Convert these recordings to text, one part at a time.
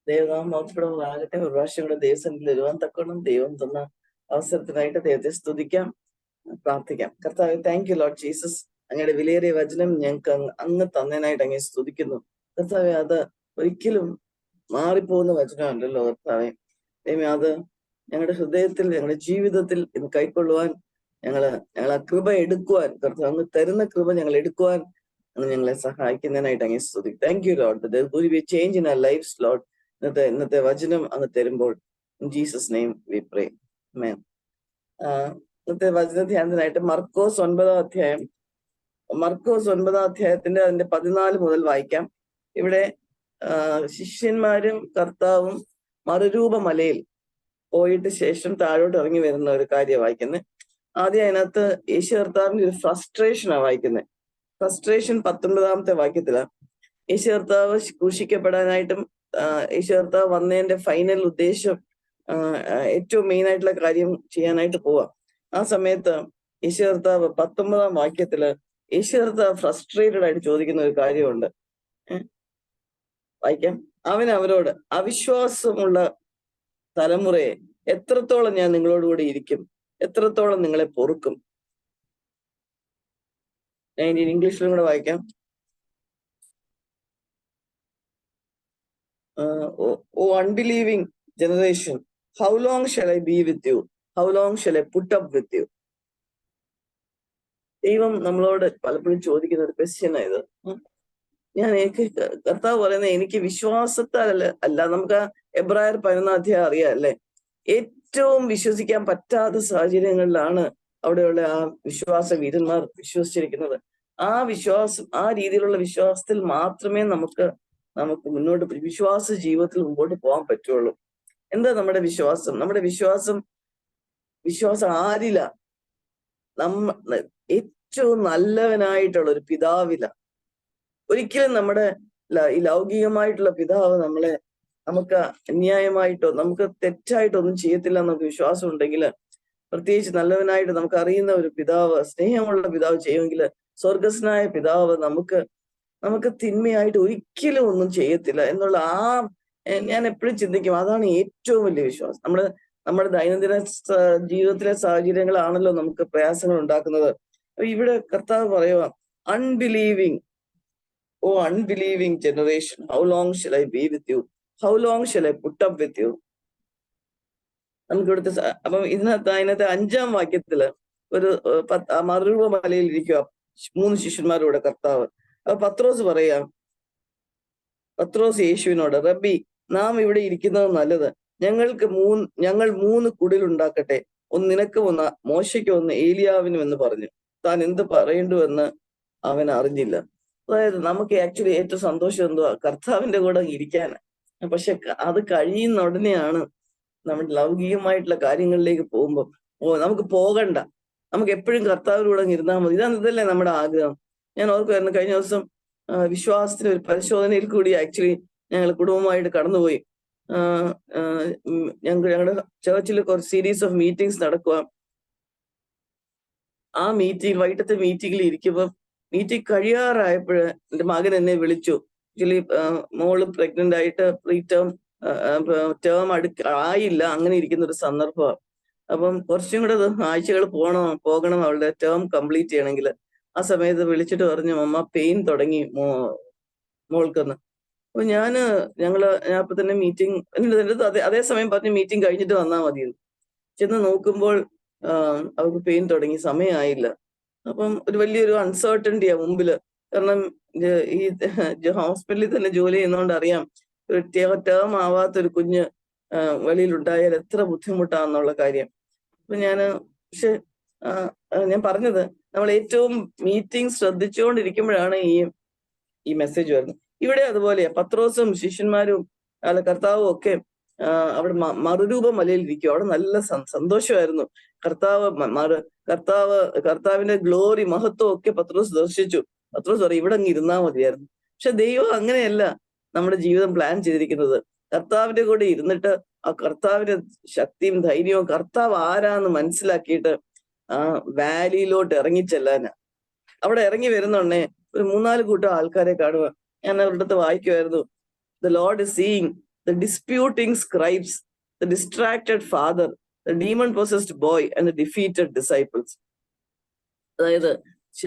ദൈവനാമോത്സവമാകട്ടെ. ഒരു പ്രാവശ്യം കൂടെ ദൈവസന്നിധിയിൽ വരുവാൻ തക്കണം ദൈവം തന്ന അവസരത്തിനായിട്ട് ദൈവത്തെ സ്തുതിക്കാം, പ്രാർത്ഥിക്കാം. കർത്താവെ, താങ്ക് യു ലോർഡ് ജീസസ്. അങ്ങയുടെ വിലയേറിയ വചനം ഞങ്ങൾക്ക് അങ്ങ് തന്നതിനായിട്ട് അങ്ങേ സ്തുതിക്കുന്നു. കർത്താവെ, അത് ഒരിക്കലും മാറിപ്പോകുന്ന വചനമല്ലല്ലോ കർത്താവെ. ദൈവമേ, അത് ഞങ്ങളുടെ ഹൃദയത്തിൽ, ഞങ്ങളുടെ ജീവിതത്തിൽ ഇന്ന് കൈക്കൊള്ളുവാൻ ഞങ്ങൾ ആ കൃപ എടുക്കുവാൻ, കർത്താവ് അങ്ങ് തരുന്ന കൃപ ഞങ്ങൾ എടുക്കുവാൻ അങ്ങ് ഞങ്ങളെ സഹായിക്കുന്നതിനായിട്ട് അങ്ങേ സ്തുതി. Thank you Lord. There will be a change in our lives, Lord. ഇന്നത്തെ വചനം അങ്ങ് തരുമ്പോൾ in Jesus name we pray, amen. ഇന്നത്തെ വചന ധ്യാനത്തിനായിട്ട് മർക്കോസ് 9-ാം അധ്യായം, മർക്കോസ് 9-ാം അധ്യായത്തിന്റെ അതിന്റെ 14 മുതൽ വായിക്കാം. ഇവിടെ ശിഷ്യന്മാരും കർത്താവും മറുരൂപ മലയിൽ പോയിട്ട് ശേഷം താഴോട്ട് ഇറങ്ങി വരുന്ന ഒരു കാര്യം വായിക്കുന്നത്. ആദ്യം അതിനകത്ത് യേശു കർത്താവിന്റെ ഒരു ഫ്രസ്ട്രേഷനാണ് വായിക്കുന്നത്. ഫ്രസ്ട്രേഷൻ 19-ാമത്തെ വാക്യത്തിലാണ്. യേശു കർത്താവ് ക്രൂശിക്കപ്പെടാനായിട്ടും യേശു കർത്താവ് വന്നതിന്റെ ഫൈനൽ ഉദ്ദേശം, ഏറ്റവും മെയിൻ ആയിട്ടുള്ള കാര്യം ചെയ്യാനായിട്ട് പോവാം. ആ സമയത്ത് യേശു കർത്താവ് 19-ാം വാക്യത്തില് യേശു കർത്താവ് ഫ്രസ്ട്രേറ്റഡ് ആയിട്ട് ചോദിക്കുന്ന ഒരു കാര്യമുണ്ട്. വായിക്കാം. അവൻ അവരോട്, അവിശ്വാസമുള്ള തലമുറയെ എത്രത്തോളം ഞാൻ നിങ്ങളോടുകൂടി ഇരിക്കും, എത്രത്തോളം നിങ്ങളെ പൊറുക്കും. ഞാൻ ഇംഗ്ലീഷിലും കൂടെ വായിക്കാം. O unbelieving generation, how long shall I be with you? How long shall I put up with you? ദൈവം നമ്മളോട് പലപ്പോഴും ചോദിക്കുന്ന ഒരു ക്വസ്റ്റ്യൻ ആയത്. എനിക്ക് കർത്താവ് പറയുന്നത്, എനിക്ക് വിശ്വാസത്താലല്ല അല്ല. നമുക്ക് എബ്രായർ 11-ാം അധ്യായം അറിയാം അല്ലെ? ഏറ്റവും വിശ്വസിക്കാൻ പറ്റാത്ത സാഹചര്യങ്ങളിലാണ് അവിടെയുള്ള ആ വിശ്വാസ വീരന്മാർ വിശ്വസിച്ചിരിക്കുന്നത്. ആ വിശ്വാസം, ആ രീതിയിലുള്ള വിശ്വാസത്തിൽ മാത്രമേ നമുക്ക് മുന്നോട്ട് വിശ്വാസ ജീവിതത്തിൽ മുമ്പോട്ട് പോകാൻ പറ്റുള്ളൂ. എന്താ നമ്മുടെ വിശ്വാസം? നമ്മുടെ വിശ്വാസം ആരില? ഏറ്റവും നല്ലവനായിട്ടുള്ള ഒരു പിതാവില. ഒരിക്കലും നമ്മുടെ ഈ ലൗകികമായിട്ടുള്ള പിതാവ് നമുക്ക് അന്യായമായിട്ടോ നമുക്ക് തെറ്റായിട്ടോ ഒന്നും ചെയ്യത്തില്ല എന്നൊക്കെ വിശ്വാസം ഉണ്ടെങ്കിൽ, പ്രത്യേകിച്ച് നല്ലവനായിട്ട് നമുക്ക് അറിയുന്ന ഒരു പിതാവ്, സ്നേഹമുള്ള പിതാവ് ചെയ്യുമെങ്കിൽ, സ്വർഗസ്നായ പിതാവ് നമുക്ക് തിന്മയായിട്ട് ഒരിക്കലും ഒന്നും ചെയ്യത്തില്ല എന്നുള്ള ഞാൻ എപ്പോഴും ചിന്തിക്കും. അതാണ് ഏറ്റവും വലിയ വിശ്വാസം. നമ്മുടെ ദൈനംദിന ജീവിതത്തിലെ സാഹചര്യങ്ങളാണല്ലോ നമുക്ക് പ്രയാസങ്ങൾ ഉണ്ടാക്കുന്നത്. ഇവിടെ കർത്താവ് പറയുക, unbelieving, O unbelieving generation, how long shall I be with you, how long shall I put up with you. നമുക്ക് ഇവിടുത്തെ അപ്പം അതിനകത്ത് 5-ാം വാക്യത്തില് ഒരു മറുരൂപ മലയിൽ ഇരിക്കുക 3 ശിഷ്യന്മാരുടെ കർത്താവ്. അപ്പൊ പത്രോസ് യേശുവിനോട്, റബ്ബി, നാം ഇവിടെ ഇരിക്കുന്നത് നല്ലത്. ഞങ്ങൾ 3 കുടിലുണ്ടാക്കട്ടെ, ഒന്ന് നിനക്കും ഒന്ന് മോശയ്ക്കും ഒന്ന് ഏലിയാവിനും എന്ന് പറഞ്ഞു. താൻ എന്ത് പറയേണ്ടുവെന്ന് അവൻ അറിഞ്ഞില്ല. അതായത് നമുക്ക് ആക്ച്വലി ഏറ്റവും സന്തോഷം എന്തുവാ? കർത്താവിന്റെ കൂടെ ഇരിക്കാൻ. പക്ഷെ അത് കഴിയുന്ന ഉടനെയാണ് നമ്മുടെ ലൗകികമായിട്ടുള്ള കാര്യങ്ങളിലേക്ക് പോകുമ്പോൾ, നമുക്ക് പോകണ്ട, നമുക്ക് എപ്പോഴും കർത്താവിലൂടെ ഇരുന്നാൽ മതി. ഇതല്ലേ നമ്മുടെ ആഗ്രഹം. ഞാൻ ഓർക്കുമായിരുന്നു, കഴിഞ്ഞ ദിവസം വിശ്വാസത്തിന് ഒരു പരിശോധനയിൽ കൂടി ആക്ച്വലി ഞങ്ങൾ കുടുംബമായിട്ട് കടന്നുപോയി. ഞങ്ങളുടെ ചേർച്ചിൽ കുറച്ച് സീരീസ് ഓഫ് മീറ്റിംഗ്സ് നടക്കുക. ആ വൈകിട്ടത്തെ മീറ്റിംഗിൽ ഇരിക്കുമ്പോൾ മീറ്റിംഗ് കഴിയാറായപ്പോൾ എൻ്റെ മകൻ എന്നെ വിളിച്ചു. ആക്ച്വലി മോള് പ്രഗ്നന്റ് ആയിട്ട് ടേം ആയില്ല, അങ്ങനെ ഇരിക്കുന്ന ഒരു സന്ദർഭമാണ്. അപ്പം കുറച്ചും കൂടെ ആഴ്ചകൾ പോകണം അവളുടെ ടേം കംപ്ലീറ്റ് ചെയ്യണമെങ്കിൽ. ആ സമയത്ത് വിളിച്ചിട്ട് പറഞ്ഞു, അമ്മ പെയിൻ തുടങ്ങി മോൾക്കെന്ന്. അപ്പൊ ഞാൻ അപ്പൊ തന്നെ മീറ്റിംഗ് അതേ സമയം പറഞ്ഞു മീറ്റിംഗ് കഴിഞ്ഞിട്ട് വന്നാൽ മതിയെന്ന്. ചെന്ന് നോക്കുമ്പോൾ അവർക്ക് പെയിൻ തുടങ്ങി, സമയമായില്ല. അപ്പം ഒരു വലിയൊരു അൺസർട്ടനിറ്റിയാ മുമ്പില്. കാരണം ഈ ഹോസ്പിറ്റലിൽ തന്നെ ജോലി ചെയ്യുന്നതുകൊണ്ട് അറിയാം, ഒരു ടേം ആവാത്തൊരു കുഞ്ഞ് വെളിയിലുണ്ടായാൽ എത്ര ബുദ്ധിമുട്ടാന്നുള്ള കാര്യം. അപ്പൊ പക്ഷെ ഞാൻ പറഞ്ഞത്, നമ്മൾ ഏറ്റവും മീറ്റിംഗ് ശ്രദ്ധിച്ചുകൊണ്ടിരിക്കുമ്പോഴാണ് ഈ മെസ്സേജ് വരുന്നത്. ഇവിടെ അതുപോലെയാ. പത്രോസും ശിഷ്യന്മാരും കർത്താവും ഒക്കെ അവിടെ മറുരൂപ മലയിൽ ഇരിക്കും. അവിടെ നല്ല സന്തോഷമായിരുന്നു. കർത്താവിന്റെ ഗ്ലോറി, മഹത്വം ഒക്കെ പത്രോസ് ദർശിച്ചു. പത്രോസ് പറയും, ഇവിടെ അങ്ങ് ഇരുന്നാ മതിയായിരുന്നു. പക്ഷെ ദൈവം അങ്ങനെയല്ല നമ്മുടെ ജീവിതം പ്ലാൻ ചെയ്തിരിക്കുന്നത്. കർത്താവിന്റെ കൂടെ ഇരുന്നിട്ട് ആ കർത്താവിന്റെ ശക്തിയും ധൈര്യവും കർത്താവ് ആരാന്ന് മനസ്സിലാക്കിയിട്ട് ആ വാലിയിലോട്ട് ഇറങ്ങിച്ചെല്ലാനാ. അവിടെ ഇറങ്ങി വരുന്നുണ്ടേ ഒരു 3-4 കൂട്ടം ആൾക്കാരെ കാണുക. ഞാൻ അവരുടെ അടുത്ത് വായിക്കുമായിരുന്നു, the Lord is seeing the disputing scribes, the distracted father, the demon-possessed boy, and the defeated disciples. അതായത്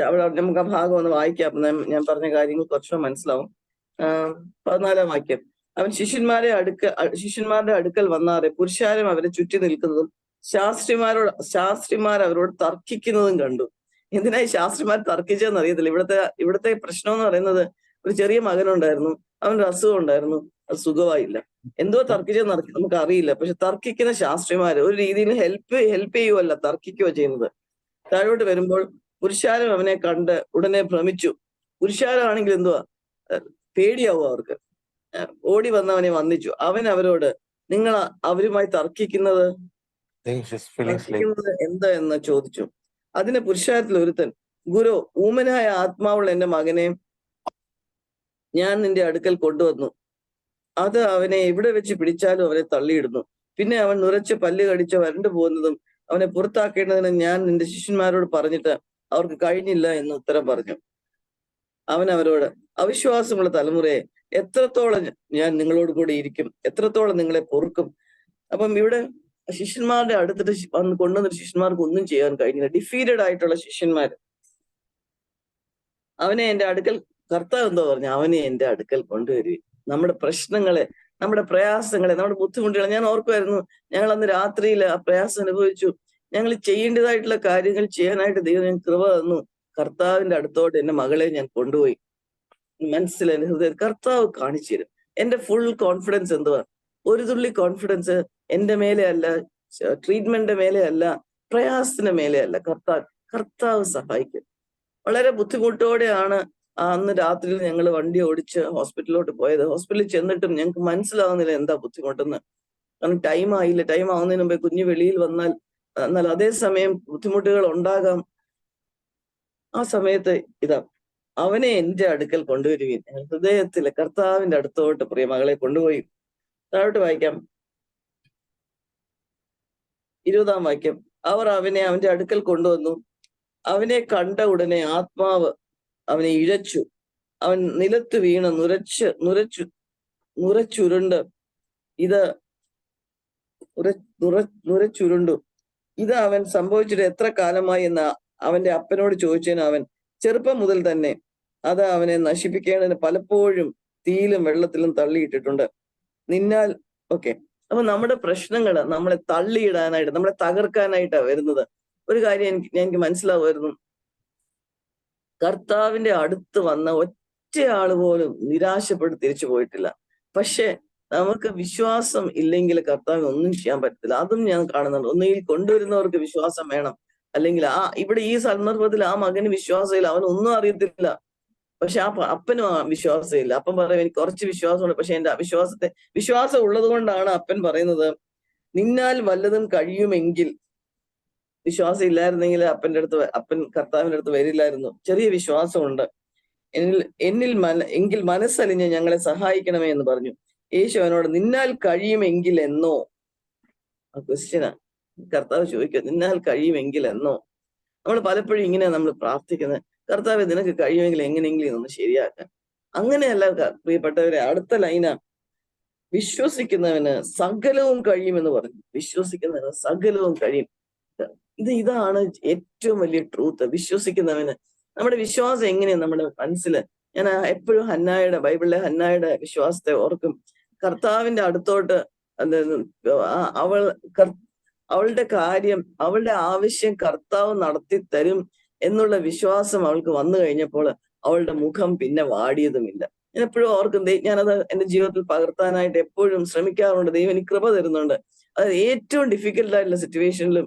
അവിടെ നമുക്ക് ആ ഭാഗം ഒന്ന് വായിക്കാം. ഞാൻ പറഞ്ഞ കാര്യങ്ങൾ കുറച്ചുകൂടെ മനസ്സിലാവും. 14-ാം വാക്യം. അവൻ ശിഷ്യന്മാരുടെ അടുക്കൽ വന്നാറെ പുരുഷാരം അവരെ ചുറ്റി നിൽക്കുന്നതും ശാസ്ത്രിമാർ അവരോട് തർക്കിക്കുന്നതും കണ്ടു. എന്തിനായി ശാസ്ത്രിമാർ തർക്കിച്ചതെന്ന് അറിയത്തില്ല. ഇവിടുത്തെ പ്രശ്നം എന്ന് പറയുന്നത്, ഒരു ചെറിയ മകനുണ്ടായിരുന്നു, അവനൊരു അസുഖം ഉണ്ടായിരുന്നു, അത് സുഖമായില്ല. എന്തോ തർക്കിച്ചെന്ന് നമുക്ക് അറിയില്ല. പക്ഷെ തർക്കിക്കുന്ന ശാസ്ത്രിമാര് ഒരു രീതിയിൽ ഹെൽപ്പ് ചെയ്യുവല്ല, തർക്കിക്കുകയോ ചെയ്യുന്നത്. താഴോട്ട് വരുമ്പോൾ പുരുഷാരം അവനെ കണ്ട് ഉടനെ ഭ്രമിച്ചു. പുരുഷാരമാണെങ്കിൽ എന്തുവാ, പേടിയാവും അവർക്ക്. ഓടി വന്നവനെ വന്ദിച്ചു. അവൻ അവരോട്, നിങ്ങൾ അവരുമായി തർക്കിക്കുന്നത് എന്താ എന്ന് ചോദിച്ചു. അതിന് പുരുഷാരത്തിൽ ഒരുത്തൻ, ഗുരു, ഊമനായ ആത്മാവുള്ള എന്റെ മകനെ ഞാൻ നിന്റെ അടുക്കൽ കൊണ്ടുവന്നു. അത് അവനെ എവിടെ വെച്ച് പിടിച്ചാലും അവനെ തള്ളിയിടുന്നു. പിന്നെ അവൻ നുരച്ച് പല്ല് കടിച്ച് വരണ്ടു പോകുന്നതും അവനെ പുറത്താക്കേണ്ടതിന് ഞാൻ നിന്റെ ശിഷ്യന്മാരോട് പറഞ്ഞിട്ട് അവർക്ക് കഴിഞ്ഞില്ല എന്ന് ഉത്തരം പറഞ്ഞു. അവൻ അവരോട്, അവിശ്വാസമുള്ള തലമുറയെ, എത്രത്തോളം ഞാൻ നിങ്ങളോട് കൂടി ഇരിക്കും, എത്രത്തോളം നിങ്ങളെ പൊറുക്കും. അപ്പം ഇവിടെ ശിഷ്യന്മാരുടെ അടുത്തിട്ട് കൊണ്ടുവന്നിട്ട് ശിഷ്യന്മാർക്ക് ഒന്നും ചെയ്യാൻ കഴിഞ്ഞില്ല. ഡിഫീറ്റഡ് ആയിട്ടുള്ള ശിഷ്യന്മാര്. അവനെ എന്റെ അടുക്കൽ, കർത്താവ് എന്തോ പറഞ്ഞു, അവനെ എന്റെ അടുക്കൽ കൊണ്ടുവരുവി. നമ്മുടെ പ്രശ്നങ്ങളെ, നമ്മുടെ പ്രയാസങ്ങളെ, നമ്മുടെ ബുദ്ധിമുട്ടുകളെ ഞാൻ ഓർക്കുമായിരുന്നു. ഞങ്ങൾ അന്ന് രാത്രിയിൽ ആ പ്രയാസം അനുഭവിച്ചു. ഞങ്ങൾ ചെയ്യേണ്ടതായിട്ടുള്ള കാര്യങ്ങൾ ചെയ്യാനായിട്ട് ദൈവം ഞാൻ കൃപ തന്നു. കർത്താവിന്റെ അടുത്തോട്ട് എന്റെ മകളെ ഞാൻ കൊണ്ടുപോയി. മനസ്സിൽ എന്റെ ഹൃദയം കർത്താവ് കാണിച്ചു തരും. എന്റെ ഫുൾ കോൺഫിഡൻസ് എന്തുവാ? ഒരു തുള്ളി കോൺഫിഡൻസ് എന്റെ മേലെ അല്ല, ട്രീറ്റ്മെന്റിന്റെ മേലെ അല്ല, പ്രയാസത്തിന്റെ മേലെ അല്ല. കർത്താവ് സഹായിക്കും. വളരെ ബുദ്ധിമുട്ടോടെയാണ് അന്ന് രാത്രിയിൽ ഞങ്ങൾ വണ്ടി ഓടിച്ച് ഹോസ്പിറ്റലിലോട്ട് പോയത്. ഹോസ്പിറ്റലിൽ ചെന്നിട്ടും ഞങ്ങൾക്ക് മനസ്സിലാവുന്നില്ല എന്താ ബുദ്ധിമുട്ടെന്ന്. കാരണം ടൈം ആയില്ല. ടൈം ആവുന്നതിന് മുമ്പേ കുഞ്ഞ് വെളിയിൽ വന്നാൽ, എന്നാൽ അതേസമയം ബുദ്ധിമുട്ടുകൾ ഉണ്ടാകാം. ആ സമയത്ത് ഇതാ, അവനെ എന്റെ അടുക്കൽ കൊണ്ടുവരുവീൻ. ഹൃദയത്തിലെ കർത്താവിന്റെ അടുത്തോട്ട് പ്രിയ മകളെ കൊണ്ടുപോയി. താഴോട്ട് വായിക്കാം, 20-ാം വാക്യം. അവർ അവനെ അവന്റെ അടുക്കൽ കൊണ്ടുവന്നു. അവനെ കണ്ട ഉടനെ ആത്മാവ് അവനെ ഇഴച്ചു. അവൻ നിലത്ത് വീണ് നുരച്ചുരുണ്ട് നുരച്ചുരുണ്ടു. ഇത് അവൻ സംഭവിച്ചിട്ട് എത്ര കാലമായി എന്ന് അവന്റെ അപ്പനോട് ചോദിച്ചതിന് അവൻ, ചെറുപ്പം മുതൽ തന്നെ അത് അവനെ നശിപ്പിക്കേണ്ടതിന് പലപ്പോഴും തീയിലും വെള്ളത്തിലും തള്ളിയിട്ടിട്ടുണ്ട്. നിന്നാൽ ഓക്കെ. അപ്പൊ നമ്മുടെ പ്രശ്നങ്ങള് നമ്മളെ തള്ളിയിടാനായിട്ട്, നമ്മളെ തകർക്കാനായിട്ടാണ് വരുന്നത്. ഒരു കാര്യം എനിക്ക് മനസ്സിലാവുമായിരുന്നു, കർത്താവിന്റെ അടുത്ത് വന്ന ഒറ്റയാള് പോലും നിരാശപ്പെട്ട് തിരിച്ചു പോയിട്ടില്ല. പക്ഷെ നമുക്ക് വിശ്വാസം ഇല്ലെങ്കിൽ കർത്താവിന് ഒന്നും ചെയ്യാൻ പറ്റത്തില്ല. അതും ഞാൻ കാണുന്നുണ്ട്. ഒന്നുകിൽ കൊണ്ടുവരുന്നവർക്ക് വിശ്വാസം വേണം, അല്ലെങ്കിൽ ഇവിടെ ഈ സന്ദർഭത്തിൽ ആ മകന് വിശ്വാസമില്ല, അവനൊന്നും അറിയത്തില്ല. പക്ഷെ ആ അപ്പനും വിശ്വാസമില്ല. അപ്പൻ പറയും, എനിക്ക് കുറച്ച് വിശ്വാസമുണ്ട്, പക്ഷെ എന്റെ വിശ്വാസം ഉള്ളത് കൊണ്ടാണ് അപ്പൻ പറയുന്നത്, നിന്നാൽ വല്ലതും കഴിയുമെങ്കിൽ. വിശ്വാസം ഇല്ലായിരുന്നെങ്കിൽ അപ്പൻ കർത്താവിന്റെ അടുത്ത് വരില്ലായിരുന്നു. ചെറിയ വിശ്വാസമുണ്ട് എങ്കിൽ മനസ്സലിഞ്ഞ് ഞങ്ങളെ സഹായിക്കണമേ എന്ന് പറഞ്ഞു. യേശു അവനോട്, നിന്നാൽ കഴിയുമെങ്കിൽ എന്നോ? ആ ക്വസ്റ്റ്യനാ കർത്താവ് ചോദിക്കുക, നിന്നാൽ കഴിയുമെങ്കിൽ എന്നോ? നമ്മൾ പലപ്പോഴും ഇങ്ങനെ നമ്മൾ പ്രാർത്ഥിക്കുന്നത്, കർത്താവ് നിനക്ക് കഴിയുമെങ്കിൽ എങ്ങനെയെങ്കിലും ഇതൊന്ന് ശരിയാക്കാൻ. അങ്ങനെയല്ല പ്രിയപ്പെട്ടവരെ. അടുത്ത ലൈന, വിശ്വസിക്കുന്നവന് സകലവും കഴിയുമെന്ന് പറഞ്ഞു. വിശ്വസിക്കുന്നവന് സകലവും കഴിയും. ഇതാണ് ഏറ്റവും വലിയ ട്രൂത്ത്. വിശ്വസിക്കുന്നവന്, നമ്മുടെ വിശ്വാസം എങ്ങനെയാണ് നമ്മുടെ മനസ്സില്. ഞാൻ എപ്പോഴും ബൈബിളിലെ ഹന്നായുടെ വിശ്വാസത്തെ ഓർക്കും. കർത്താവിന്റെ അടുത്തോട്ട് അവളുടെ കാര്യം, അവളുടെ ആവശ്യം കർത്താവ് നടത്തി തരും എന്നുള്ള വിശ്വാസം അവൾക്ക് വന്നു കഴിഞ്ഞപ്പോൾ അവളുടെ മുഖം പിന്നെ വാടിയതുമില്ല. ഞാൻ എപ്പോഴും ഓർക്കും, ഞാനത് എന്റെ ജീവിതത്തിൽ പകർത്താനായിട്ട് എപ്പോഴും ശ്രമിക്കാറുണ്ട്. ദൈവം എനിക്ക് കൃപ തരുന്നുണ്ട്. അത് ഏറ്റവും ഡിഫിക്കൽട്ടായിട്ടുള്ള സിറ്റുവേഷനിലും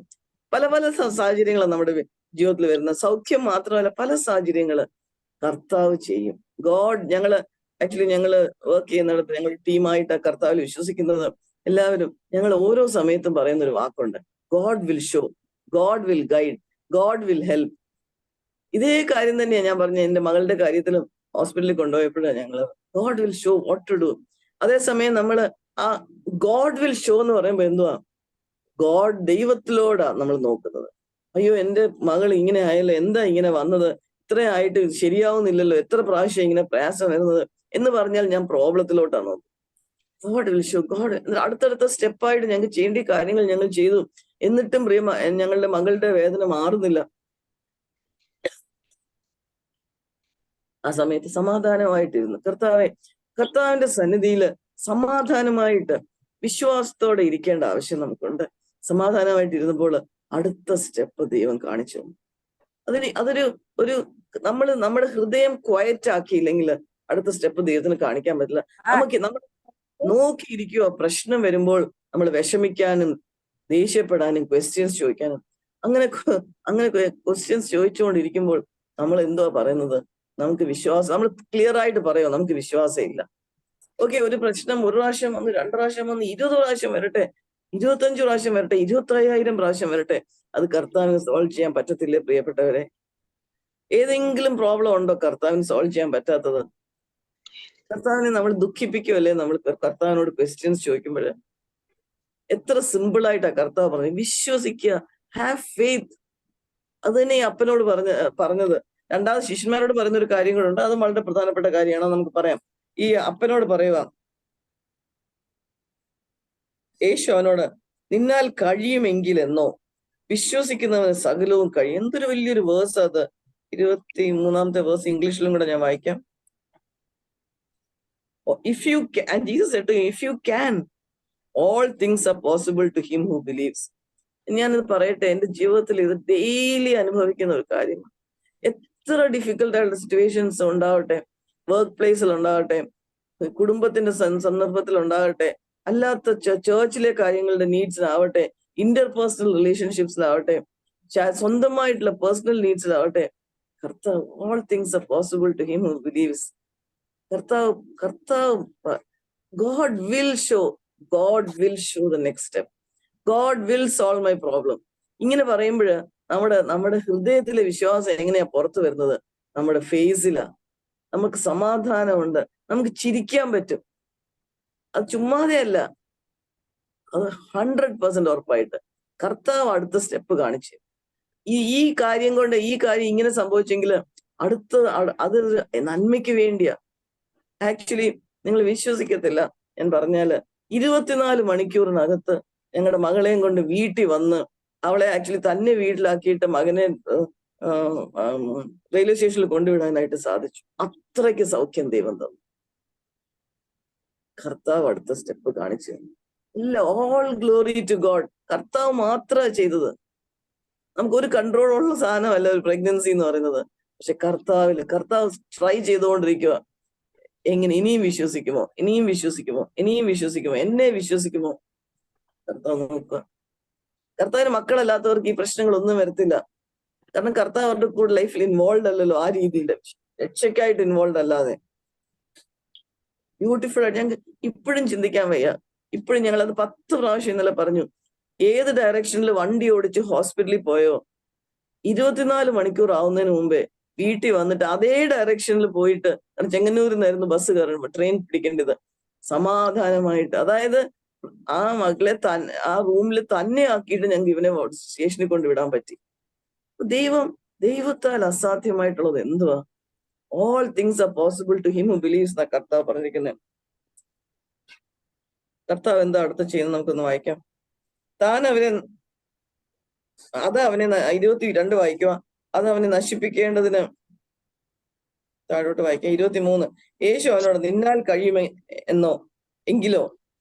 പല സാഹചര്യങ്ങളാണ് നമ്മുടെ ജീവിതത്തിൽ വരുന്നത്. സൗഖ്യം മാത്രമല്ല, പല സാഹചര്യങ്ങള് കർത്താവ് ചെയ്യും. ഞങ്ങള് വർക്ക് ചെയ്യുന്നിടത്ത് ഞങ്ങൾ ടീമായിട്ട് കർത്താവിൽ വിശ്വസിക്കുന്നത് എല്ലാവരും ഞങ്ങൾ ഓരോ സമയത്തും പറയുന്ന ഒരു വാക്കുണ്ട്, God will show, God will guide, God will help. ഇതേ കാര്യം തന്നെയാണ് ഞാൻ പറഞ്ഞ എന്റെ മകളുടെ കാര്യത്തിലും. ഹോസ്പിറ്റലിൽ കൊണ്ടുപോയപ്പോഴാണ് ഞങ്ങള് God will show what to do. അതേസമയം നമ്മള് ആ ഗോഡ് വിൽ ഷോ എന്ന് പറയുമ്പോ എന്തുവാ, ദൈവത്തിലോടാ നമ്മൾ നോക്കുന്നത്. അയ്യോ, എന്റെ മകൾ ഇങ്ങനെ ആയല്ലോ, എന്താ ഇങ്ങനെ വന്നത്, ഇത്രയായിട്ട് ശരിയാവുന്നില്ലല്ലോ, എത്ര പ്രാവശ്യം ഇങ്ങനെ പ്രയാസം വരുന്നത് എന്ന് പറഞ്ഞാൽ ഞാൻ പ്രോബ്ലത്തിലോട്ടാണ് നോക്കുന്നത്. God will show. ഗോഡ് അടുത്തടുത്ത സ്റ്റെപ്പായിട്ട് ഞങ്ങൾക്ക് ചെയ്യേണ്ട കാര്യങ്ങൾ ഞങ്ങൾ ചെയ്തു. എന്നിട്ടും ഞങ്ങളുടെ മകളുടെ വേദന മാറുന്നില്ല. ആ സമയത്ത് സമാധാനമായിട്ടിരുന്നു. കർത്താവിന്റെ സന്നിധിയില് സമാധാനമായിട്ട് വിശ്വാസത്തോടെ ഇരിക്കേണ്ട ആവശ്യം നമുക്കുണ്ട്. സമാധാനമായിട്ടിരുന്നപ്പോൾ അടുത്ത സ്റ്റെപ്പ് ദൈവം കാണിച്ചു. അതൊരു നമ്മുടെ ഹൃദയം ക്വയറ്റ് ആക്കിയില്ലെങ്കിൽ അടുത്ത സ്റ്റെപ്പ് ദൈവത്തിന് കാണിക്കാൻ പറ്റില്ല. നമ്മൾ നോക്കിയിരിക്കുക. പ്രശ്നം വരുമ്പോൾ നമ്മൾ വിഷമിക്കാനും ദേഷ്യപ്പെടാനും ക്വസ്റ്റ്യൻസ് ചോദിക്കാനും അങ്ങനെ ക്വസ്റ്റ്യൻസ് ചോദിച്ചുകൊണ്ടിരിക്കുമ്പോൾ നമ്മൾ എന്തുവാ പറയുന്നത്? നമുക്ക് വിശ്വാസം, നമ്മൾ ക്ലിയർ ആയിട്ട് പറയുമോ നമുക്ക് വിശ്വാസം ഇല്ല. ഓക്കെ, ഒരു പ്രശ്നം ഒരു പ്രാവശ്യം വന്ന്, 2 പ്രാവശ്യം വന്ന്, 20 പ്രാവശ്യം വരട്ടെ, 25 പ്രാവശ്യം വരട്ടെ, 25,000 പ്രാവശ്യം വരട്ടെ, അത് കർത്താവിന് സോൾവ് ചെയ്യാൻ പറ്റത്തില്ലേ പ്രിയപ്പെട്ടവരെ? ഏതെങ്കിലും പ്രോബ്ലം ഉണ്ടോ കർത്താവിന് സോൾവ് ചെയ്യാൻ പറ്റാത്തത്? കർത്താവിനെ നമ്മൾ ദുഃഖിപ്പിക്കുമല്ലേ നമ്മൾ കർത്താവിനോട് ക്വസ്റ്റ്യൻസ് ചോദിക്കുമ്പോൾ? എത്ര സിമ്പിൾ ആയിട്ടാ കർത്താവ് പറഞ്ഞത്, വിശ്വസിക്കുക, ഹാവ് ഫെയ്ത്ത്. അത് തന്നെ ഈ അപ്പനോട് പറഞ്ഞത്. രണ്ടാമത് ശിഷ്യന്മാരോട് പറയുന്ന ഒരു കാര്യം കൂടെ ഉണ്ട്, അത് വളരെ പ്രധാനപ്പെട്ട കാര്യമാണോ നമുക്ക് പറയാം. ഈ അപ്പനോട് പറയുക, യേശു അവനോട് നിന്നാൽ കഴിയുമെങ്കിൽ എന്നോ, വിശ്വസിക്കുന്നവന് സകലവും കഴിയും. എന്തൊരു വലിയൊരു വേഴ്സ് അത്. 23-ാമത്തെ വേഴ്സ് ഇംഗ്ലീഷിലും കൂടെ ഞാൻ വായിക്കാം. If you can, and Jesus said to him, if you can, all things are possible to him who believes. ഞാനിത് പറയട്ടെ, എന്റെ ജീവിതത്തിൽ ഇത് ഡെയിലി അനുഭവിക്കുന്ന ഒരു കാര്യമാണ്. എത്ര ഡിഫിക്കൽട്ട് ആയിട്ടുള്ള സിറ്റുവേഷൻസ് ഉണ്ടാവട്ടെ, വർക്ക് പ്ലേസിൽ ഉണ്ടാകട്ടെ, കുടുംബത്തിന്റെ സന്ദർഭത്തിൽ ഉണ്ടാകട്ടെ, അല്ലാത്ത ചേർച്ചിലെ കാര്യങ്ങളുടെ നീഡ്സിലാവട്ടെ, ഇന്റർപേഴ്സണൽ റിലേഷൻഷിപ്സിലാവട്ടെ, സ്വന്തമായിട്ടുള്ള പേഴ്സണൽ നീഡ്സിലാവട്ടെ, കർത്താവ് all things are possible to him who believes. കർത്താവ് God will show the next step. God will solve my problem. ഇങ്ങനെ പറയുമ്പോൾ നമ്മുടെ ഹൃദയത്തിലെ വിശ്വാസം എങ്ങനെയാ പുറത്തു വരുന്നത്? നമ്മുടെ ഫേസിലാ. നമുക്ക് സമാധാനമുണ്ട്, നമുക്ക് ചിരിക്കാൻ പറ്റും. അത് ചുമ്മാതെ അല്ല, അത് 100% ഉറപ്പായിട്ട് കർത്താവ് അടുത്ത സ്റ്റെപ്പ് കാണിച്ചു. ഈ കാര്യം കൊണ്ട് ഈ കാര്യം ഇങ്ങനെ സംഭവിച്ചെങ്കിൽ അത് നന്മയ്ക്ക് വേണ്ടിയാ. ആക്ച്വലി നിങ്ങൾ വിശ്വസിക്കത്തില്ല, ഞാൻ പറഞ്ഞാല് 24 മണിക്കൂറിനകത്ത് ഞങ്ങളുടെ മകളെയും കൊണ്ട് വീട്ടിൽ വന്ന് അവളെ ആക്ച്വലി തന്നെ വീട്ടിലാക്കിയിട്ട് മകനെ റെയിൽവേ സ്റ്റേഷനിൽ കൊണ്ടുവിടാനായിട്ട് സാധിച്ചു. അത്രയ്ക്ക് സൗഖ്യം ദൈവം തന്നു. കർത്താവ് അടുത്ത സ്റ്റെപ്പ് കാണിച്ചു. ഇല്ല, ഓൾ ഗ്ലോറി ടു ഗോഡ്. കർത്താവ് മാത്രമാണ് ചെയ്തത്. നമുക്കൊരു കൺട്രോളുള്ള സാധനമല്ല ഒരു പ്രഗ്നൻസി എന്ന് പറയുന്നത്. പക്ഷെ കർത്താവ് ട്രൈ ചെയ്തുകൊണ്ടിരിക്കുക. എങ്ങനെ ഇനിയും വിശ്വസിക്കുമോ, ഇനിയും വിശ്വസിക്കുമോ, ഇനിയും വിശ്വസിക്കുമോ, എന്നെ വിശ്വസിക്കുമോ? കർത്താവ് നോക്കുക. കർത്താവിന് മക്കളല്ലാത്തവർക്ക് ഈ പ്രശ്നങ്ങളൊന്നും വരത്തില്ല. കാരണം കർത്താവ് അവരുടെ കൂടെ ലൈഫിൽ ഇൻവോൾവ് അല്ലല്ലോ ആ രീതിയിൽ, രക്ഷയ്ക്കായിട്ട് ഇൻവോൾവ് അല്ലാതെ. ബ്യൂട്ടിഫുൾ ആയിട്ട് ഞങ്ങൾക്ക് ഇപ്പോഴും ചിന്തിക്കാൻ വയ്യ. ഇപ്പോഴും ഞങ്ങളത് 10 പ്രാവശ്യം ഇന്നലെ പറഞ്ഞു. ഏത് ഡയറക്ഷനിൽ വണ്ടി ഓടിച്ച് ഹോസ്പിറ്റലിൽ പോയോ, 24 മണിക്കൂർ ആവുന്നതിന് മുമ്പേ വീട്ടിൽ വന്നിട്ട് അതേ ഡയറക്ഷനിൽ പോയിട്ട്, കാരണം ചെങ്ങന്നൂരിൽ നിന്നായിരുന്നു ബസ് കയറുമ്പോൾ ട്രെയിൻ പിടിക്കേണ്ടത്, സമാധാനമായിട്ട്, അതായത് ആ മകളെ ആ റൂമിൽ തന്നെ ആക്കിയിട്ട് ഞങ്ങൾക്ക് ഇവനെ സ്റ്റേഷനിൽ കൊണ്ടുവിടാൻ പറ്റി. ദൈവത്താൽ അസാധ്യമായിട്ടുള്ളത് എന്തുവാ? All things are possible to him who believes എന്നാ കർത്താവ് പറഞ്ഞിരിക്കുന്നത്. കർത്താവ് എന്താ അടുത്ത ചെയ്യുന്നത് നമുക്കൊന്ന് വായിക്കാം. അവനെ 22 വായിക്കുക. അത് അവനെ നശിപ്പിക്കേണ്ടതിന്, താഴോട്ട് വായിക്കാം 23. യേശു അവനോട് നിന്നാൽ കഴിയുമെ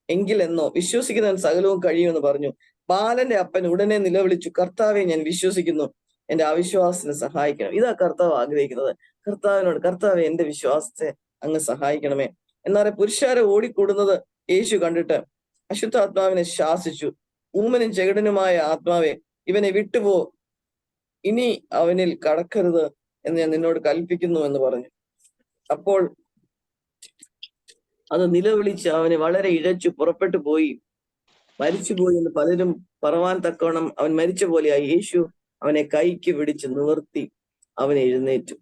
എങ്കിലെന്നോ വിശ്വസിക്കുന്നവൻ സകലവും കഴിയുമെന്ന് പറഞ്ഞു. ബാലന്റെ അപ്പൻ ഉടനെ നിലവിളിച്ചു, കർത്താവെ ഞാൻ വിശ്വസിക്കുന്നു, എന്റെ അവിശ്വാസത്തിന് സഹായിക്കണം. ഇതാ കർത്താവ് ആഗ്രഹിക്കുന്നത്. കർത്താവിനോട്, കർത്താവെ എന്റെ വിശ്വാസത്തെ അങ്ങ് സഹായിക്കണമേ. എന്നാലും പുരുഷാരെ ഓടിക്കൂടുന്നത് യേശു കണ്ടിട്ട് അശുദ്ധാത്മാവിനെ ശാസിച്ചു, ഊമനും ചെകിടനുമായ ആത്മാവെ ഇവനെ വിട്ടുപോ, ഇനി അവനിൽ കടക്കരുത് എന്ന് ഞാൻ നിന്നോട് കൽപ്പിക്കുന്നു എന്ന് പറഞ്ഞു. അപ്പോൾ അത് നിലവിളിച്ച് അവനെ വളരെ ഇഴച്ചു പുറപ്പെട്ടു പോയി. മരിച്ചുപോയി എന്ന് പലരും പറവാൻ തക്കവണ്ണം അവൻ മരിച്ച പോലെയായി. യേശു അവനെ കൈക്ക് പിടിച്ച് നിവർത്തി അവൻ എഴുന്നേറ്റു.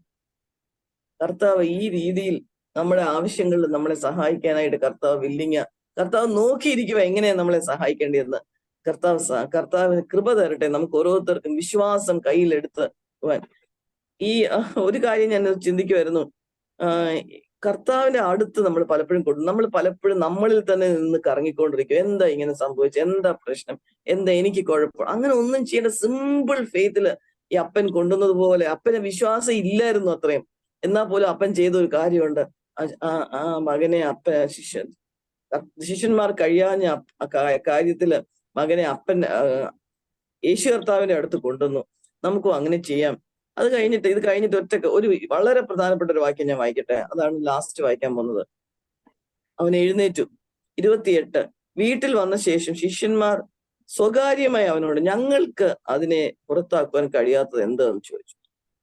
കർത്താവ് ഈ രീതിയിൽ നമ്മുടെ ആവശ്യങ്ങളിൽ നമ്മളെ സഹായിക്കാനായിട്ട് കർത്താവ് വില്ലിങ്ങ. കർത്താവ് നോക്കിയിരിക്കുക എങ്ങനെയാണ് നമ്മളെ സഹായിക്കേണ്ടതെന്ന്. കർത്താവിന് കൃപ തരട്ടെ. നമുക്ക് ഓരോരുത്തർക്കും വിശ്വാസം കയ്യിലെടുത്ത് പോവാൻ. ഈ ഒരു കാര്യം ഞാൻ ചിന്തിക്കുമായിരുന്നു. കർത്താവിന്റെ അടുത്ത് നമ്മൾ പലപ്പോഴും നമ്മൾ പലപ്പോഴും നമ്മളിൽ തന്നെ നിന്ന് കറങ്ങിക്കൊണ്ടിരിക്കും. എന്താ ഇങ്ങനെ സംഭവിച്ചത്, എന്താ പ്രശ്നം, എന്താ എനിക്ക് കുഴപ്പം, അങ്ങനെ ഒന്നും ചെയ്യേണ്ട സിമ്പിൾ ഫെയ്ത്തില് ഈ അപ്പൻ കൊണ്ടുവന്നത് പോലെ. അപ്പന് വിശ്വാസം ഇല്ലായിരുന്നു അത്രയും, എന്നാൽ പോലും അപ്പൻ ചെയ്ത ഒരു കാര്യമുണ്ട്. ആ മകനെ ശിഷ്യന്മാർ കഴിയാഞ്ഞ കാര്യത്തില് മകനെ അപ്പൻ യേശു കർത്താവിന്റെ അടുത്ത് കൊണ്ടുവന്നു. നമുക്കും അങ്ങനെ ചെയ്യാം. ഇത് കഴിഞ്ഞിട്ട് ഒരു വളരെ പ്രധാനപ്പെട്ട ഒരു വാക്യം ഞാൻ വായിക്കട്ടെ. അതാണ് ലാസ്റ്റ് വായിക്കാൻ പോകുന്നത്. അവൻ എഴുന്നേറ്റു. 28. വീട്ടിൽ വന്ന ശേഷം ശിഷ്യന്മാർ സ്വകാര്യമായി അവനോട്, ഞങ്ങൾക്ക് അതിനെ പുറത്താക്കുവാൻ കഴിയാത്തത് എന്താണെന്ന് ചോദിച്ചു.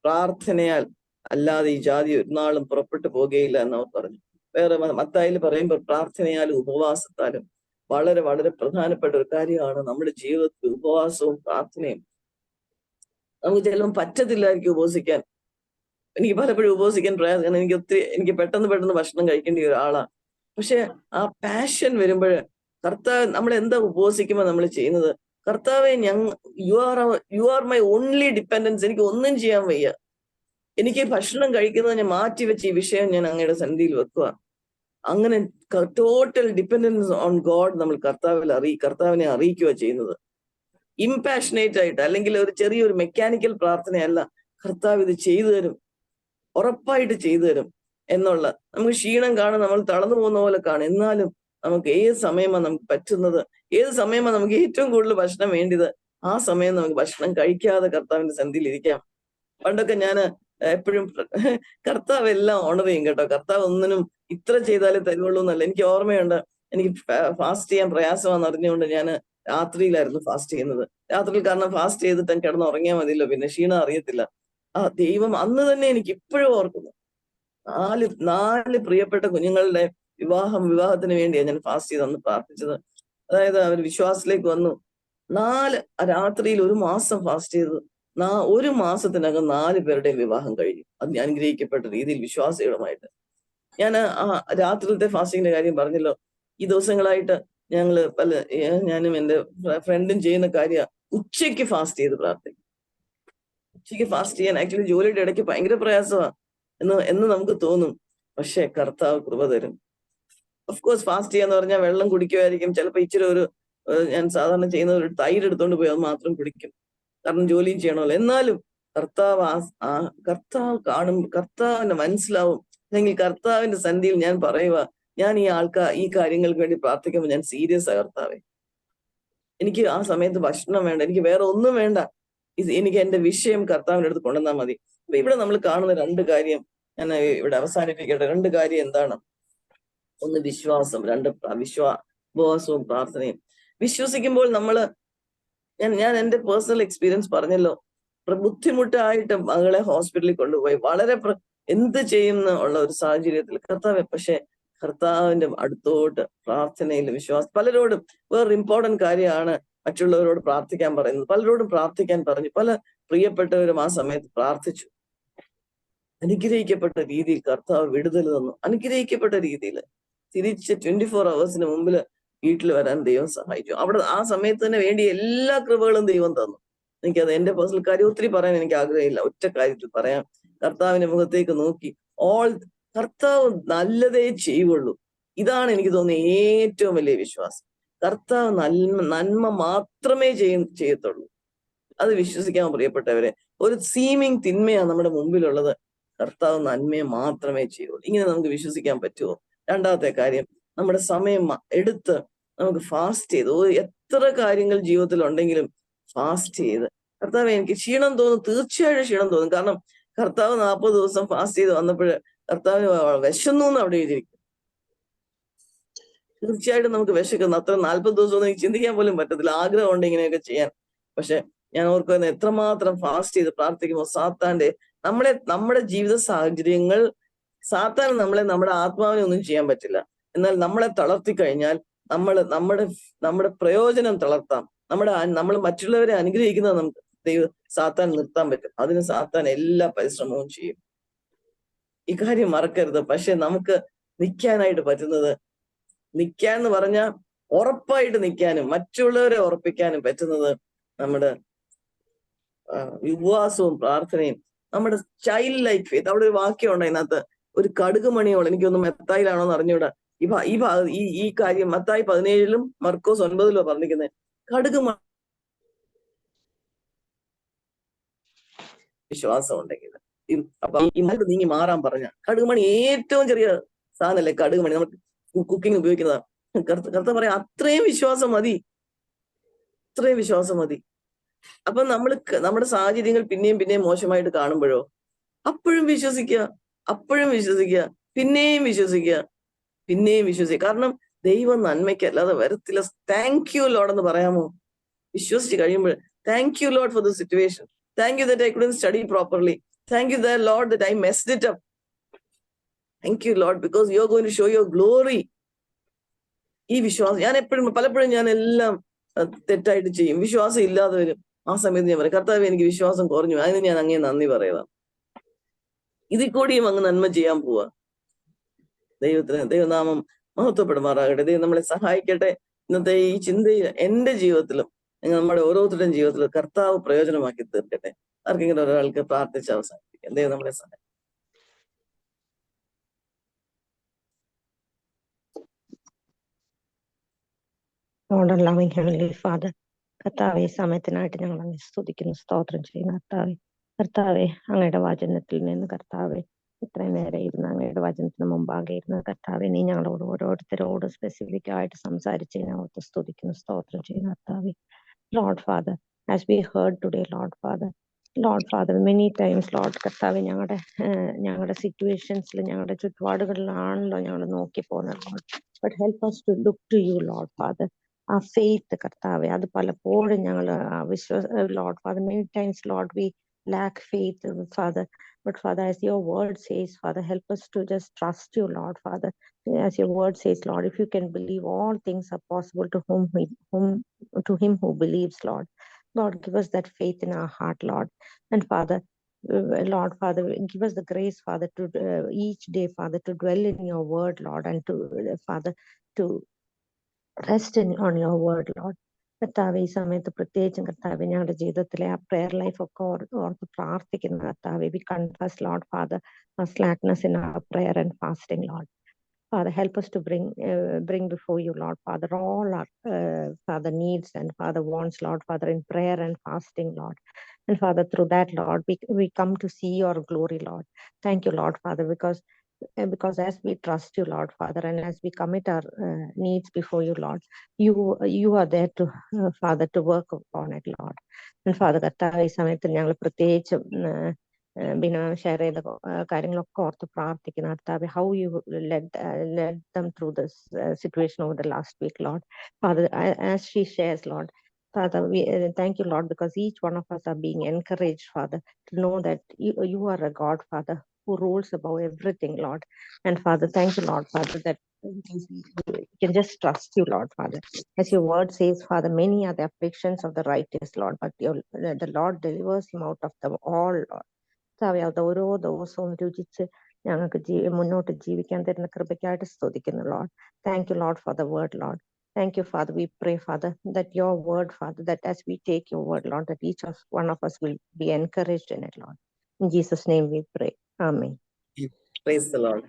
പ്രാർത്ഥനയാൽ അല്ലാതെ ഈ ജാതി ഒരു നാളും പുറപ്പെട്ടു പോകുകയില്ല എന്ന് അവർ പറഞ്ഞു. വേറെ മത്തായില് പറയുമ്പോൾ പ്രാർത്ഥനയാലും ഉപവാസത്താലും വളരെ വളരെ പ്രധാനപ്പെട്ട ഒരു കാര്യമാണ് നമ്മുടെ ജീവിതത്തിൽ ഉപവാസവും പ്രാർത്ഥനയും. നമുക്ക് ചിലപ്പോൾ പറ്റത്തില്ലായിരിക്കും ഉപവസിക്കാൻ. എനിക്ക് പലപ്പോഴും ഉപവസിക്കാൻ പ്രയാസം. എനിക്ക് പെട്ടെന്ന് ഭക്ഷണം കഴിക്കേണ്ട ഒരാളാണ്. പക്ഷെ ആ പാഷൻ വരുമ്പോൾ കർത്താവ്, നമ്മൾ എന്താ ഉപവസിക്കുമ്പോൾ നമ്മൾ ചെയ്യുന്നത്? കർത്താവെ, you are my only dependence. എനിക്ക് ഒന്നും ചെയ്യാൻ വയ്യ. എനിക്ക് ഭക്ഷണം കഴിക്കുന്നതിനെ മാറ്റി വെച്ച് ഈ വിഷയം ഞാൻ അങ്ങയുടെ സന്നിധിയിൽ വെക്കുക. അങ്ങനെ ടോട്ടൽ ഡിപ്പെൻഡൻസ് ഓൺ ഗോഡ് നമ്മൾ കർത്താവിനെ അറിയിക്കുക ചെയ്യുന്നത്. ഇംപാഷനേറ്റ് ആയിട്ട്, അല്ലെങ്കിൽ ഒരു ചെറിയൊരു മെക്കാനിക്കൽ പ്രാർത്ഥനയല്ല. കർത്താവ് ഇത് ചെയ്തു തരും, ഉറപ്പായിട്ട് ചെയ്തു തരും എന്നുള്ള. നമുക്ക് ക്ഷീണം കാണും, നമ്മൾ തളർന്നു പോകുന്ന പോലെ കാണും. എന്നാലും നമുക്ക് ഏത് സമയമാണ് നമുക്ക് പറ്റുന്നത്, ഏത് സമയമാണ് നമുക്ക് ഏറ്റവും കൂടുതൽ ഭക്ഷണം വേണ്ടത്, ആ സമയം നമുക്ക് ഭക്ഷണം കഴിക്കാതെ കർത്താവിന്റെ സന്നിധിയിൽ ഇരിക്കാം. പണ്ടൊക്കെ ഞാൻ എപ്പോഴും കർത്താവ് എല്ലാം ഓണർ ചെയ്യും കേട്ടോ. കർത്താവ് ഒന്നിനും ഇത്ര ചെയ്താലേ തരുവുള്ളൂ എന്നല്ല. എനിക്ക് ഓർമ്മയുണ്ട്, എനിക്ക് ഫാസ്റ്റ് ചെയ്യാൻ പ്രയാസമാണെന്ന് അറിഞ്ഞുകൊണ്ട് ഞാൻ രാത്രിയിലായിരുന്നു ഫാസ്റ്റ് ചെയ്യുന്നത്. രാത്രിയിൽ, കാരണം ഫാസ്റ്റ് ചെയ്തിട്ട് കിടന്ന് ഉറങ്ങിയാൽ മതിയല്ലോ, പിന്നെ ക്ഷീണം അറിയത്തില്ല. ആ ദൈവം അന്ന് തന്നെ എനിക്ക് ഇപ്പോഴും ഓർക്കുന്നു. നാല് പ്രിയപ്പെട്ട കുഞ്ഞുങ്ങളുടെ വിവാഹത്തിന് വേണ്ടിയാണ് ഞാൻ ഫാസ്റ്റ് ചെയ്ത് അന്ന് പ്രാർത്ഥിച്ചത്. അതായത് അവർ വിശ്വാസത്തിലേക്ക് വന്നു. രാത്രിയിൽ 1 മാസം ഫാസ്റ്റ് ചെയ്തു. 1 മാസത്തിനകം 4 പേരുടെയും വിവാഹം കഴിഞ്ഞു. അത് അനുഗ്രഹിക്കപ്പെട്ട രീതിയിൽ വിശ്വാസികളുമായിട്ട്. ഞാൻ ആ രാത്രിയിലത്തെ ഫാസ്റ്റിങ്ങിന്റെ കാര്യം പറഞ്ഞല്ലോ. ഈ ദിവസങ്ങളായിട്ട് ഞാനും എന്റെ ഫ്രണ്ടും ചെയ്യുന്ന കാര്യമാണ് ഉച്ചയ്ക്ക് ഫാസ്റ്റ് ചെയ്ത് പ്രാർത്ഥിക്കും. ഉച്ചയ്ക്ക് ഫാസ്റ്റ് ചെയ്യാൻ ആക്ച്വലി ജോലിയുടെ ഇടയ്ക്ക് ഭയങ്കര പ്രയാസമാണ് എന്ന് നമുക്ക് തോന്നും. പക്ഷെ കർത്താവ് കൃപ തരും. ഓഫ് കോഴ്സ് ഫാസ്റ്റ് ചെയ്യാന്ന് പറഞ്ഞാൽ വെള്ളം കുടിക്കുമായിരിക്കും. ചിലപ്പോൾ ഇച്ചിരി ഞാൻ സാധാരണ ചെയ്യുന്ന ഒരു തൈര് എടുത്തോണ്ട് പോയി അത് മാത്രം കുടിക്കും, കാരണം ജോലിയും ചെയ്യണമല്ലോ. എന്നാലും കർത്താവ് കാണും, കർത്താവിന് മനസ്സിലാവും. അല്ലെങ്കിൽ കർത്താവിന്റെ സന്ധിയിൽ ഞാൻ പറയുക, ഞാൻ ഈ കാര്യങ്ങൾക്ക് വേണ്ടി പ്രാർത്ഥിക്കുമ്പോൾ ഞാൻ സീരിയസ് ആ കർത്താവേ. എനിക്ക് ആ സമയത്ത് ഭക്ഷണം വേണ്ട, എനിക്ക് വേറെ ഒന്നും വേണ്ട. എനിക്ക് എന്റെ വിഷയം കർത്താവിന്റെ അടുത്ത് കൊണ്ടുവന്നാൽ മതി. അപ്പൊ ഇവിടെ നമ്മൾ കാണുന്ന 2 കാര്യം ഞാൻ ഇവിടെ അവസാനിപ്പിക്കട്ടെ. 2 കാര്യം എന്താണ്? ഒന്ന് വിശ്വാസം, 2 ഉപവാസവും പ്രാർത്ഥനയും. വിശ്വസിക്കുമ്പോൾ ഞാൻ എന്റെ പേഴ്സണൽ എക്സ്പീരിയൻസ് പറഞ്ഞല്ലോ. ബുദ്ധിമുട്ടായിട്ട് മകളെ ഹോസ്പിറ്റലിൽ കൊണ്ടുപോയി, വളരെ എന്ത് ചെയ്യുന്ന ഉള്ള ഒരു സാഹചര്യത്തിൽ കർത്താവിന്റെ അടുത്തോട്ട് പ്രാർത്ഥനയിൽ വിശ്വാസം. പലരോടും വേറൊരു ഇമ്പോർട്ടന്റ് കാര്യമാണ് മറ്റുള്ളവരോട് പ്രാർത്ഥിക്കാൻ പറയുന്നത്. പലരോടും പ്രാർത്ഥിക്കാൻ പറഞ്ഞു. പല പ്രിയപ്പെട്ടവരും ആ സമയത്ത് പ്രാർത്ഥിച്ചു. അനുഗ്രഹിക്കപ്പെട്ട രീതിയിൽ കർത്താവ് വിടുതൽ തന്നു. അനുഗ്രഹിക്കപ്പെട്ട രീതിയിൽ തിരിച്ച് 24 hours മുമ്പിൽ വീട്ടിൽ വരാൻ ദൈവം സഹായിച്ചു. ആ സമയത്ത് തന്നെ വേണ്ടി എല്ലാ കൃപകളും ദൈവം തന്നു. എനിക്കത് എന്റെ പേഴ്സണൽ കാര്യം ഒത്തിരി പറയാൻ എനിക്ക് ആഗ്രഹമില്ല. ഒറ്റ കാര്യത്തിൽ പറയാം. കർത്താവിന്റെ മുഖത്തേക്ക് നോക്കി കർത്താവ് നല്ലതേ ചെയ്യുള്ളൂ. ഇതാണ് എനിക്ക് തോന്നുന്നത് ഏറ്റവും വലിയ വിശ്വാസം. കർത്താവ് നന്മ മാത്രമേ ചെയ്യത്തുള്ളൂ. അത് വിശ്വസിക്കാൻ പ്രിയപ്പെട്ടവരെ. ഒരു സീമിങ് തിന്മയാണ് നമ്മുടെ മുമ്പിലുള്ളത്. കർത്താവ് നന്മയെ മാത്രമേ ചെയ്യുള്ളൂ. ഇങ്ങനെ നമുക്ക് വിശ്വസിക്കാൻ പറ്റുമോ? രണ്ടാമത്തെ കാര്യം, നമ്മുടെ സമയം എടുത്ത് നമുക്ക് ഫാസ്റ്റ് ചെയ്ത്, എത്ര കാര്യങ്ങൾ ജീവിതത്തിൽ ഉണ്ടെങ്കിലും ഫാസ്റ്റ് ചെയ്ത്, കർത്താവ് എനിക്ക് ക്ഷീണം തോന്നും, തീർച്ചയായിട്ടും ക്ഷീണം തോന്നും. കാരണം കർത്താവ് 40 ദിവസം ഫാസ്റ്റ് ചെയ്ത് വന്നപ്പോൾ കർത്താവിന് വിശന്നു എന്ന് അവിടെ എഴുതിയിരിക്കും. തീർച്ചയായിട്ടും നമുക്ക് വിശക്കുന്നു. അത്ര 40 ദിവസം ഒന്നും എനിക്ക് ചിന്തിക്കാൻ പോലും പറ്റത്തില്ല. ആഗ്രഹമുണ്ട് ഇങ്ങനെയൊക്കെ ചെയ്യാൻ. പക്ഷെ ഞാൻ ഓർക്കുന്നത് എത്രമാത്രം ഫാസ്റ്റ് ചെയ്ത് പ്രാർത്ഥിക്കുമ്പോൾ നമ്മുടെ ജീവിത സാഹചര്യങ്ങൾ, നമ്മുടെ ആത്മാവിനെ ഒന്നും ചെയ്യാൻ പറ്റില്ല. എന്നാൽ നമ്മളെ തളർത്തി കഴിഞ്ഞാൽ നമ്മുടെ പ്രയോജനം തളർത്താം. നമ്മൾ മറ്റുള്ളവരെ അനുഗ്രഹിക്കുന്നത് നമുക്ക് സാത്താൻ നിർത്താൻ പറ്റും. അതിന് സാത്താൻ എല്ലാ പരിശ്രമവും ചെയ്യും. ഇക്കാര്യം മറക്കരുത്. പക്ഷെ നമുക്ക് നിൽക്കാനായിട്ട് പറ്റുന്നത്, നിൽക്കാന്ന് പറഞ്ഞാൽ ഉറപ്പായിട്ട് നിൽക്കാനും മറ്റുള്ളവരെ ഉറപ്പിക്കാനും പറ്റുന്നത് നമ്മുടെ ഉപവാസവും പ്രാർത്ഥനയും, നമ്മുടെ ചൈൽഡ് ലൈക്ക് ഫെയ്ത്ത്. അവിടെ ഒരു വാക്യമുണ്ട് അതിനകത്ത്, ഒരു കടുക് മണിയോളം, എനിക്കൊന്ന് മത്തായിലാണോ എന്ന് അറിഞ്ഞൂടാ, ഈ കാര്യം മത്തായി 17 മർക്കോസ് 9 പറഞ്ഞിരിക്കുന്നത്. കടുക് വിശ്വാസം ഉണ്ടെങ്കിൽ അപ്പൊ ഈ മരുന്ന് നീങ്ങി മാറാൻ പറഞ്ഞ കടുകുമണി ഏറ്റവും ചെറിയ സാധനല്ലേ കടുകുമണി, നമുക്ക് കുക്കിംഗ് ഉപയോഗിക്കുന്നതാണ്. കർത്താവ് പറയാം അത്രയും വിശ്വാസം മതി, അത്രയും വിശ്വാസം മതി. അപ്പൊ നമ്മുടെ സാഹചര്യങ്ങൾ പിന്നെയും പിന്നെയും മോശമായിട്ട് കാണുമ്പോഴോ അപ്പോഴും വിശ്വസിക്കുക, അപ്പോഴും വിശ്വസിക്കുക, പിന്നെയും വിശ്വസിക്കുക, പിന്നെയും വിശ്വസിക്കുക. കാരണം ദൈവം നന്മയ്ക്ക് അല്ലാതെ വരത്തില്ല. താങ്ക് യു ലോഡ് എന്ന് പറയാമോ? വിശ്വസിച്ച് കഴിയുമ്പോൾ thank you Lord for the situation. Thank you that I couldn't study properly. Thank you, Lord, that I messed it up. Thank you, Lord, because you're going to show your glory. ഈ വിശ്വാസം ഞാൻ പലപ്പോഴും ഞാൻ എല്ലാം തെറ്റായിട്ട് ചെയ്യും, വിശ്വാസം ഇല്ലാതെ വരും. ആ സമയത്ത് ഞാൻ പറയും, കർത്താവ് എനിക്ക് വിശ്വാസം കുറഞ്ഞു, അതിന് ഞാൻ അങ്ങേ നന്ദി പറയുക. ഇതിൽ കൂടിയും അങ്ങ് നന്മ ചെയ്യാൻ പോവാ. ദൈവനാമം മഹത്വപ്പെടുമാറാകട്ടെ. ദൈവം നമ്മളെ സഹായിക്കട്ടെ. ഇന്നത്തെ ഈ ചിന്തയിൽ എന്റെ ജീവിതത്തിലും നമ്മുടെ ഓരോരുത്തരുടെയും ജീവിതത്തിൽ കർത്താവ് പ്രയോജനമാക്കി തീർക്കട്ടെ. ആർക്കെങ്കിലും ഒരാൾക്ക് പ്രാർത്ഥിച്ച് അവസാനിപ്പിക്കാം. ദൈവം നമ്മളെ സഹായിക്കും. Lord and loving Heavenly Father, കർത്താവെ സമയത്തിനായിട്ട് ഞങ്ങൾ അങ്ങ് സ്തുതിക്കുന്നു, സ്തോത്രം ചെയ്യുന്നു. കർത്താവെ അങ്ങയുടെ വചനത്തിൽ നിന്ന് കർത്താവെ ഇത്രയും നേരം ഇരുന്ന് അങ്ങയുടെ വചനത്തിന് മുമ്പാകെ ഇരുന്ന് കർത്താവെ നീ ഞങ്ങളോട് ഓരോരുത്തരോട് സ്പെസിഫിക് ആയിട്ട് സംസാരിച്ചതിനകത്ത് സ്തുതിക്കുന്നു, സ്തോത്രം ചെയ്യുന്നു. കർത്താവെ Lord Father, as we heard today, Lord Father, many times, Lord കർത്താവെ ഞങ്ങളുടെ സിറ്റുവേഷൻസിൽ ഞങ്ങളുടെ ചുറ്റുപാടുകളിലാണല്ലോ ഞങ്ങൾ നോക്കി പോകുന്നത്, Lord. But help us to look to you, Lord Father. ആ ഫെയ്ത്ത് കർത്താവെ അത് പലപ്പോഴും ഞങ്ങൾ Lord Father, many times, Lord, we lack faith, Father. But Father, as your word says, Father, help us to just trust you, Lord Father. As your word says, Lord, if you can believe, all things are possible to him who believes, Lord. Lord, give us that faith in our heart, Lord. And Father, Lord Father, give us the grace, Father, to each day, Father, to dwell in your word, Lord, and to Father, to rest on your word, Lord. കർത്താവെ ഈ സമയത്ത് പ്രത്യേകിച്ചും കർത്താവെ ഞങ്ങളുടെ ജീവിതത്തിലെ ആ prayer life ഒക്കെ ഓർത്ത് പ്രാർത്ഥിക്കുന്ന കർത്താവെ, we confess, Lord Father, our slackness in our prayer and fasting, Lord. Father, help us to bring before you, Lord Father, all our Father needs and Father wants, Lord Father, in prayer and fasting, Lord. And Father, through that, Lord, we come to see your glory, Lord. Thank you, Lord Father, because as we trust you, Lord Father, and as we commit our needs before you, Lord, you are there to Father, to work upon it, Lord. And Father, കർത്താവെ ഈ സമയത്ത് ഞങ്ങൾ പ്രത്യേകിച്ച് Binoy share ചെയ്ത കാര്യങ്ങളൊക്കെ ഓർത്ത് പ്രാർത്ഥിക്കുന്ന കർത്താവെ, how you led them through this situation over the last week, Lord. Father, as she shares, Lord, Father, we thank you, Lord, because each one of us are being encouraged, Father, to know that you are a God, Father, who rules above everything, Lord. And Father, thank you, Lord, Father, that we can just trust you, Lord, Father. As your word says, Father, many are the afflictions of the righteous, Lord, but the Lord delivers him out of them all, Lord. അത് ഓരോ ദിവസവും രുചിച്ച് ഞങ്ങൾക്ക് മുന്നോട്ട് ജീവിക്കാൻ തരുന്ന കൃപയ്ക്കായിട്ട് സ്തുതിക്കുന്നു, Lord. Thank you, Lord, for the word, Lord. Thank you, Father. We pray, Father, that your word, Father, that as we take your word, Lord, that each one of us will be encouraged in it, Lord. In Jesus' name we pray. Amen. Praise the Lord.